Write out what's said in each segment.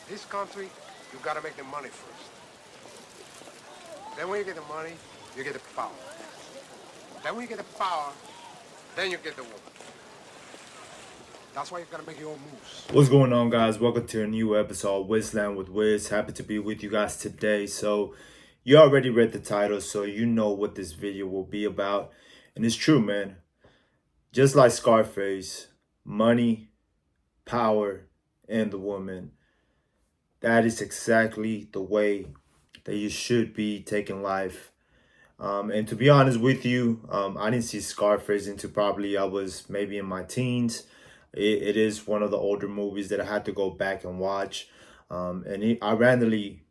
This country, you gotta make the money first. Then when you get the money, you get the power. Then when you get the power, then you get the woman. That's why you gotta make your own moves. What's going on, guys? Welcome to a new episode of Wizland with Wiz. Happy to be with you guys today. So, you already read the title, so you know what this video will be about. And it's true, man. Just like Scarface, money, power, and the woman. That is exactly the way that you should be taking life. And to be honest with you, I didn't see Scarface until probably I was maybe in my teens. It is one of the older movies that I had to go back and watch. I randomly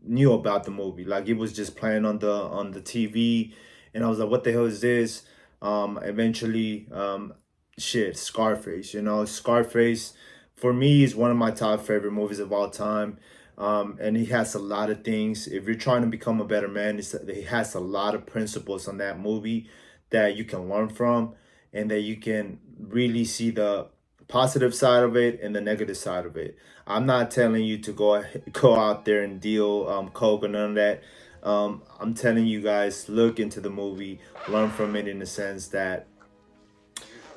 knew about the movie. Like it was just playing on the TV, and I was like, "What the hell is this?" Eventually, Scarface. Scarface for me is one of my top favorite movies of all time. And he has a lot of things. If you're trying to become a better man, he has a lot of principles on that movie that you can learn from, and that you can really see the positive side of it and the negative side of it. I'm not telling you to go out there and deal coke or none of that. I'm telling you guys, look into the movie, learn from it in the sense that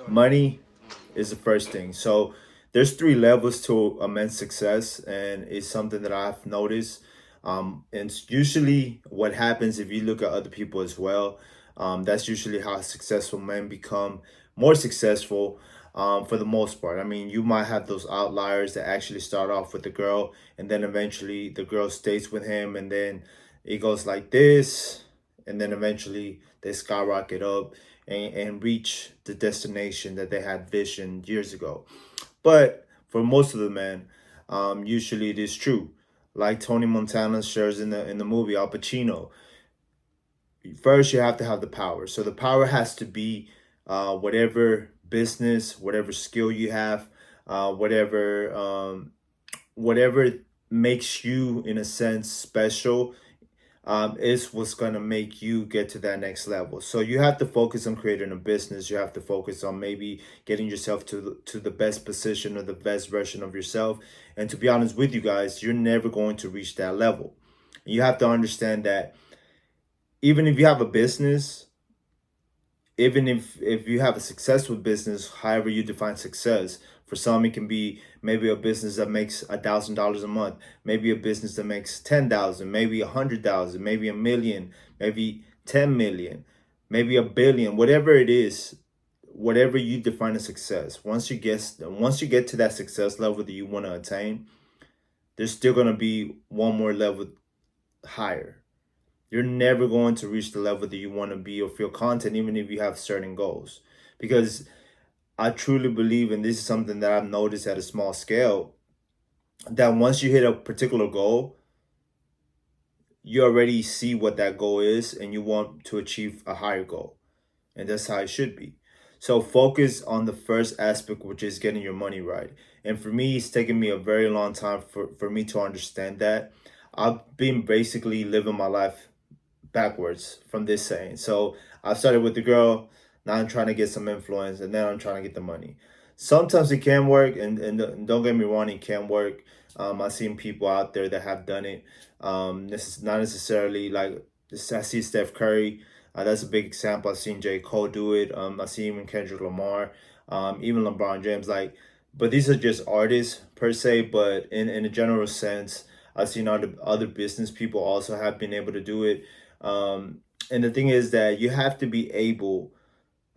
money is the first thing. So there's three levels to immense success, and it's something that I've noticed. And it's usually what happens if you look at other people as well. That's usually how successful men become more successful. For the most part, I mean, you might have those outliers that actually start off with the girl, and then eventually the girl stays with him, and then it goes like this, and then eventually they skyrocket up and reach the destination that they had visioned years ago. But for most of the men, usually it is true. Like Tony Montana shares in the movie Al Pacino. First, you have to have the power. So the power has to be whatever business, whatever skill you have, whatever makes you in a sense special, is what's going to make you get to that next level. So you have to focus on creating a business. You have to focus on maybe getting yourself to the best position or the best version of yourself. And to be honest with you guys, you're never going to reach that level. You have to understand that even if you have a business, even if you have a successful business, however you define success, for some it can be maybe a business that makes $1,000 a month, maybe a business that makes 10,000, maybe 100,000, maybe a million, maybe 10 million, maybe a billion, whatever it is, whatever you define as success. Once you get to that success level that you want to attain, there's still going to be one more level higher. You're never going to reach the level that you want to be or feel content, even if you have certain goals. Because I truly believe, and this is something that I've noticed at a small scale, that once you hit a particular goal, you already see what that goal is and you want to achieve a higher goal. And that's how it should be. So focus on the first aspect, which is getting your money right. And for me, it's taken me a very long time for me to understand that. I've been basically living my life backwards from this saying. So I started with the girl. Now I'm trying to get some influence, and then I'm trying to get the money. Sometimes it can work, and don't get me wrong, it can work. I've seen people out there that have done it. This is not necessarily like this. I see Steph Curry. That's a big example. I've seen J. Cole do it. I see even Kendrick Lamar, even LeBron James. But these are just artists per se. But in a general sense, I've seen other business people also have been able to do it. And the thing is that you have to be able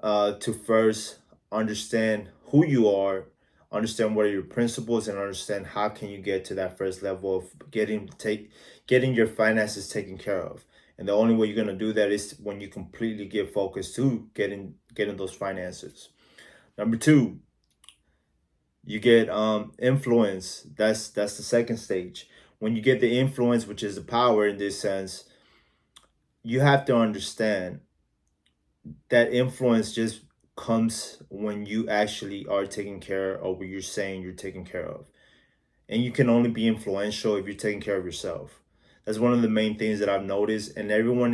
to first understand who you are, understand what are your principles, and understand how can you get to that first level of getting your finances taken care of. And the only way you're gonna do that is when you completely get focused to getting those finances. Number two, you get influence. That's the second stage. When you get the influence, which is the power in this sense, you have to understand that influence just comes when you actually are taking care of what you're saying you're taking care of. And you can only be influential if you're taking care of yourself. That's one of the main things that I've noticed. And everyone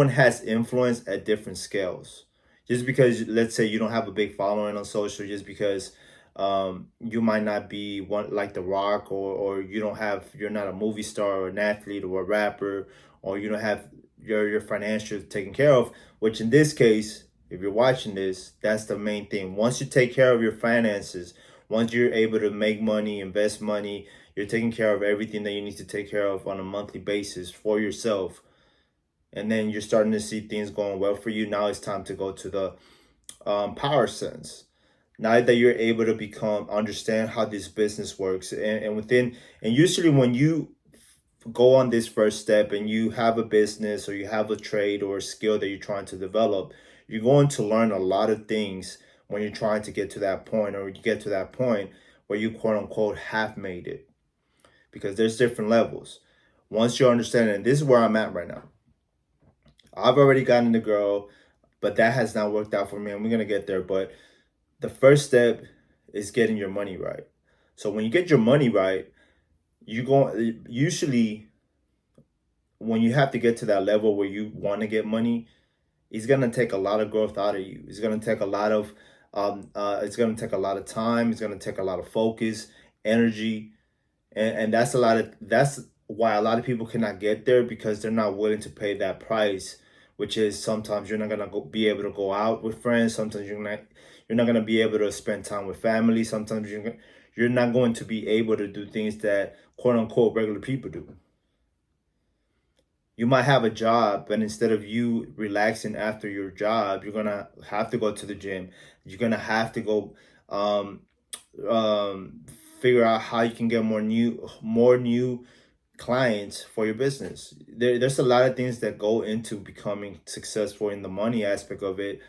has influence at different scales. Just because, let's say, you don't have a big following on social, just because You might not be one like The Rock, or you're not a movie star or an athlete or a rapper, or you don't have your financials taken care of, which in this case, if you're watching this, that's the main thing. Once you take care of your finances, once you're able to make money, invest money, you're taking care of everything that you need to take care of on a monthly basis for yourself, and then you're starting to see things going well for you. Now it's time to go to the power sense. Now that you're able to understand how this business works, and usually when you go on this first step and you have a business or you have a trade or a skill that you're trying to develop, you're going to learn a lot of things when you're trying to get to that point, or you get to that point where you quote unquote have made it, because there's different levels. Once you understand it, and this is where I'm at right now. I've already gotten the girl, but that has not worked out for me, and we're gonna get there. But the first step is getting your money right. So when you get your money right, you go usually when you have to get to that level where you want to get money, it's gonna take a lot of growth out of you. It's gonna take a lot of it's gonna take a lot of time. It's gonna take a lot of focus, energy, and that's why a lot of people cannot get there, because they're not willing to pay that price, which is sometimes you're not gonna be able to go out with friends. Sometimes you're not gonna be able to spend time with family. Sometimes you're not going to be able to do things that quote unquote regular people do. You might have a job, but instead of you relaxing after your job, you're gonna have to go to the gym. You're gonna have to go um, um, figure out how you can get more new clients for your business. There's a lot of things that go into becoming successful in the money aspect of it,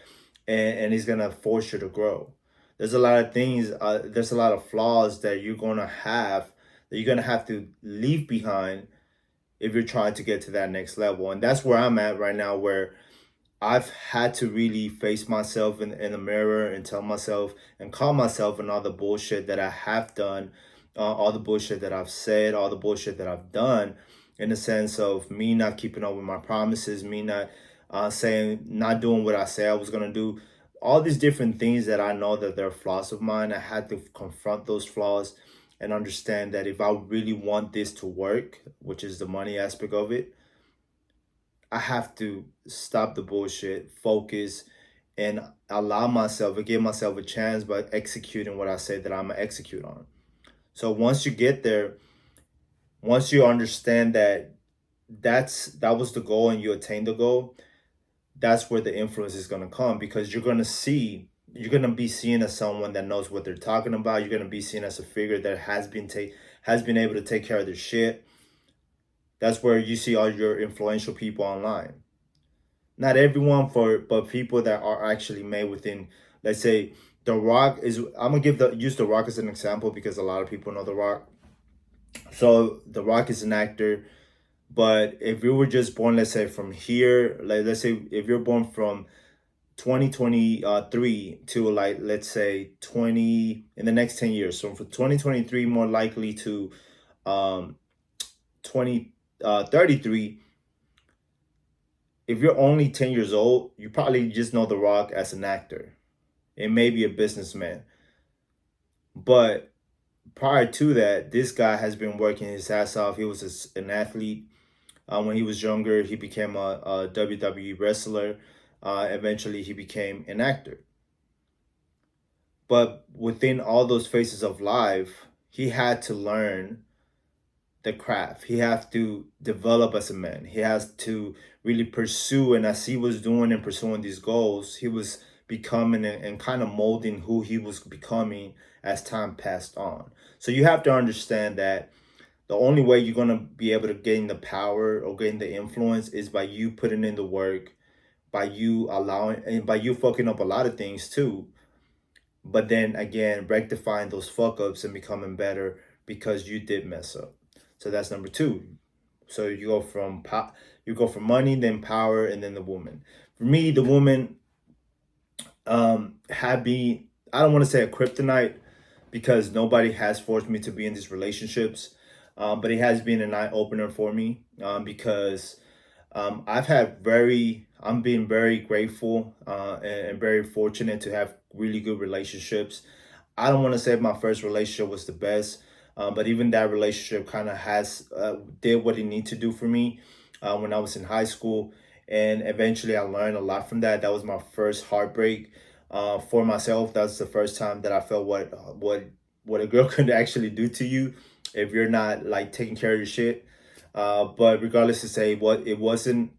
and it's gonna force you to grow. There's a lot of things. There's a lot of flaws that you're gonna have to leave behind if you're trying to get to that next level. And that's where I'm at right now, where I've had to really face myself in the mirror and tell myself and call myself on all the bullshit that I have done, all the bullshit that I've said, all the bullshit that I've done, in the sense of me not keeping up with my promises, me not not doing what I say I was gonna do. All these different things that I know that they're flaws of mine. I had to confront those flaws and understand that if I really want this to work, which is the money aspect of it, I have to stop the bullshit, focus, and allow myself, or give myself a chance by executing what I say that I'm gonna execute on. So once you get there, once you understand that that was the goal and you attain the goal, that's where the influence is gonna come, because you're gonna be seen as someone that knows what they're talking about. You're gonna be seen as a figure that has been able to take care of their shit. That's where you see all your influential people online. Not everyone, but people that are actually made within. Let's say The Rock is. I'm gonna use The Rock as an example because a lot of people know The Rock. So The Rock is an actor, but if you were just born, let's say from here, like let's say if you're born from 2023 to, like, let's say 20 in the next 10 years, so from 2023 more likely to um 2033, if you're only 10 years old, you probably just know The Rock as an actor and maybe a businessman. But prior to that, this guy has been working his ass off. He was an athlete. When he was younger, he became a WWE wrestler. Eventually, he became an actor. But within all those phases of life, he had to learn the craft. He has to develop as a man. He has to really pursue, and as he was doing and pursuing these goals, he was becoming and kind of molding who he was becoming as time passed on. So you have to understand that the only way you're gonna be able to gain the power or gain the influence is by you putting in the work, by you allowing, and by you fucking up a lot of things too. But then again, rectifying those fuck ups and becoming better because you did mess up. So that's number two. So you go from money, then power, and then the woman. For me, the woman had been, I don't want to say a kryptonite, because nobody has forced me to be in these relationships. But it has been an eye opener for me, because I'm being very grateful and very fortunate to have really good relationships. I don't want to say my first relationship was the best, but even that relationship kind of has did what it needed to do for me when I was in high school, and eventually I learned a lot from that. That was my first heartbreak for myself. That's the first time that I felt what a girl could actually do to you if you're not like taking care of your shit. But regardless to say what it wasn't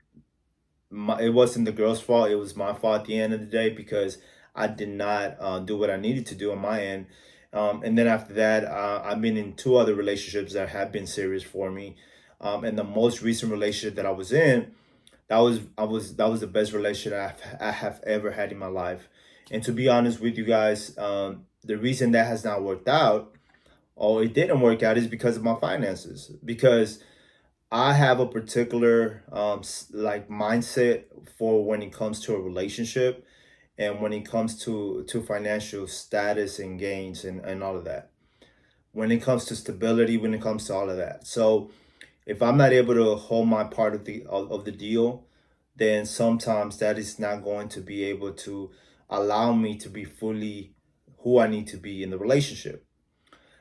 the girl's fault. It was my fault at the end of the day because I did not do what I needed to do on my end. And then after that, I've been in two other relationships that have been serious for me. And the most recent relationship that I was in, that was the best relationship I have ever had in my life. And to be honest with you guys, the reason that has not worked out, or it didn't work out, is because of my finances. Because I have a particular like mindset for when it comes to a relationship and when it comes to financial status and gains and all of that. When it comes to stability, when it comes to all of that. So if I'm not able to hold my part of the deal, then sometimes that is not going to be able to allow me to be fully who I need to be in the relationship.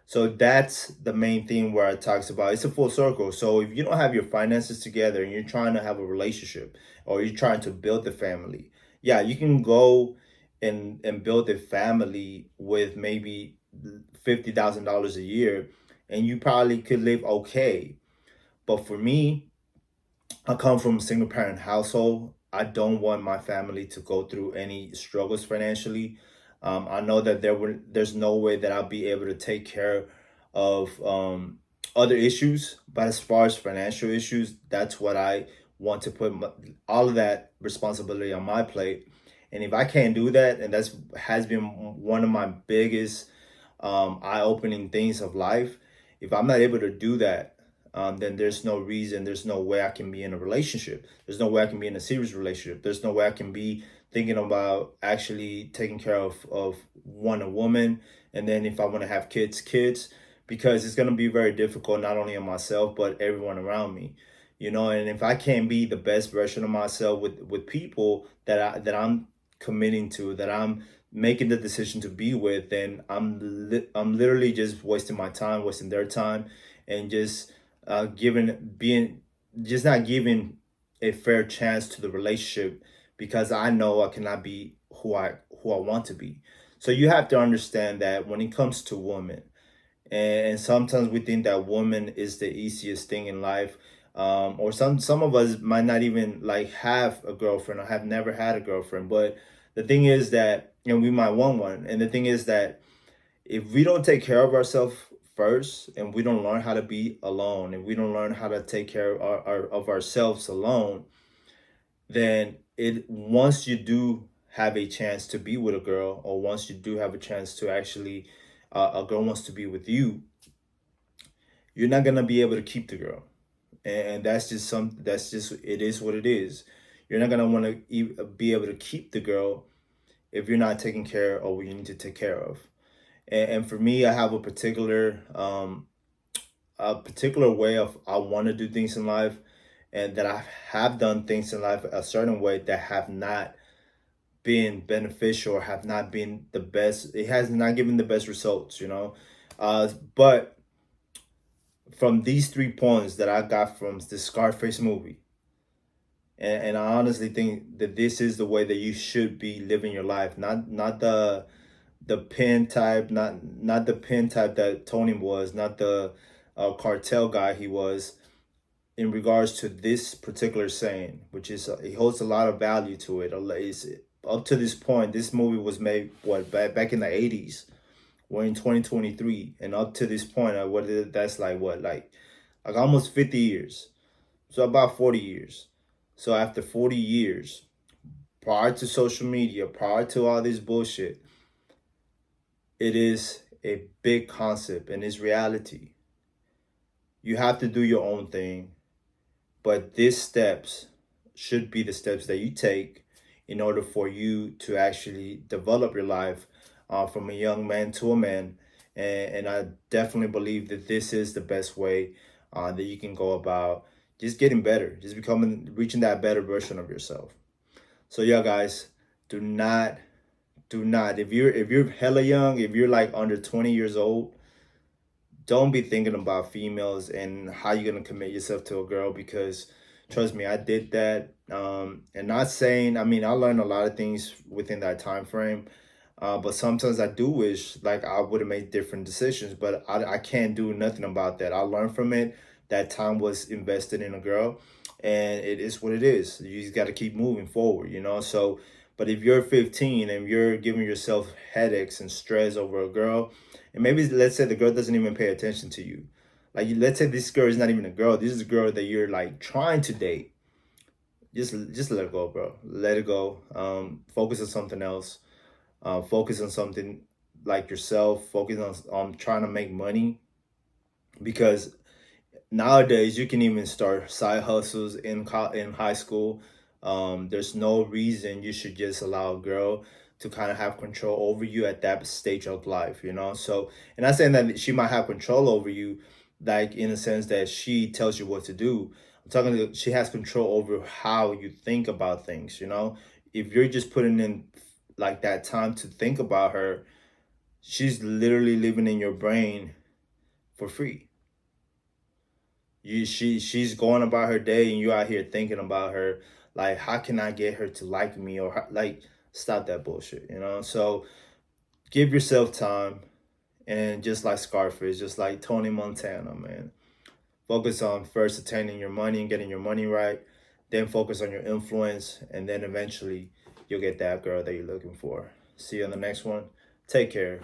So that's the main thing where it talks about it's a full circle. So if you don't have your finances together and you're trying to have a relationship or you're trying to build a family, yeah, you can go and build a family with maybe $50,000 a year and you probably could live okay. But for me, I come from a single parent household. I don't want my family to go through any struggles financially. I know that there's no way that I'll be able to take care of other issues, but as far as financial issues, that's what I want to put all of that responsibility on my plate. And if I can't do that, and that's has been one of my biggest eye-opening things of life, if I'm not able to do that, then there's no reason, there's no way I can be in a relationship. There's no way I can be in a serious relationship. There's no way I can be thinking about actually taking care of one a woman, and then if I want to have kids, because it's gonna be very difficult not only on myself but everyone around me. You know, and if I can't be the best version of myself with people that I'm committing to, that I'm making the decision to be with, then I'm literally just wasting my time, wasting their time, and just giving being just not giving a fair chance to the relationship because I know I cannot be who I want to be. So you have to understand that when it comes to women, and sometimes we think that woman is the easiest thing in life, or some of us might not even like have a girlfriend or have never had a girlfriend. But the thing is that we might want one, and the thing is that if we don't take care of ourselves first and we don't learn how to be alone and we don't learn how to take care of ourselves alone, then it once you do have a chance to be with a girl, or once you do have a chance to actually a girl wants to be with you, you're not gonna be able to keep the girl. And that's just it is what it is. You're not gonna want to be able to keep the girl if you're not taking care of what you need to take care of. And for me, I have a particular way of I want to do things in life, and that I have done things in life a certain way that have not been beneficial or have not been the best. It has not given the best results, you know. But from these 3 points that I got from the Scarface movie, and I honestly think that this is the way that you should be living your life, not the pen type, not the pen type that Tony was, not the cartel guy he was. In regards to this particular saying, which is it holds a lot of value to it. It's, up to this point, this movie was made back in the 80s. We're in 2023, and up to this point, that's like like almost 50 years. So about 40 years. So after 40 years, prior to social media, prior to all this bullshit, it is a big concept and it's reality. You have to do your own thing, but these steps should be the steps that you take in order for you to actually develop your life from a young man to a man. And I definitely believe that this is the best way that you can go about just getting better, just reaching that better version of yourself. So, yeah, guys, do not Do not. If you're hella young, if you're like under 20 years old, don't be thinking about females and how you're gonna commit yourself to a girl, because trust me, I did that. And not saying, I mean, I learned a lot of things within that time frame. But sometimes I do wish like I would have made different decisions, but I can't do nothing about that. I learned from it. That time was invested in a girl, and it is what it is. You just got to keep moving forward, you know? So, but if you're 15 and you're giving yourself headaches and stress over a girl, and maybe let's say the girl doesn't even pay attention to you. Like, let's say this girl is not even a girl. This is a girl that you're like trying to date. Just let it go, bro. Let it go. Focus on something else. Focus on something like yourself. Focus on trying to make money, because nowadays you can even start side hustles in high school. There's no reason you should just allow a girl to kind of have control over you at that stage of life, you know? So, and I'm saying that she might have control over you, like in the sense that she tells you what to do. I'm talking to, she has control over how you think about things, you know? If you're just putting in like that time to think about her, she's literally living in your brain for free. She's going about her day and you out here thinking about her, like how can I get her to like me, or like stop that bullshit, you know? So give yourself time, and just like Scarface, just like Tony Montana, man. Focus on first attaining your money and getting your money right, then focus on your influence, and then eventually you'll get that girl that you're looking for. See you on the next one. Take care.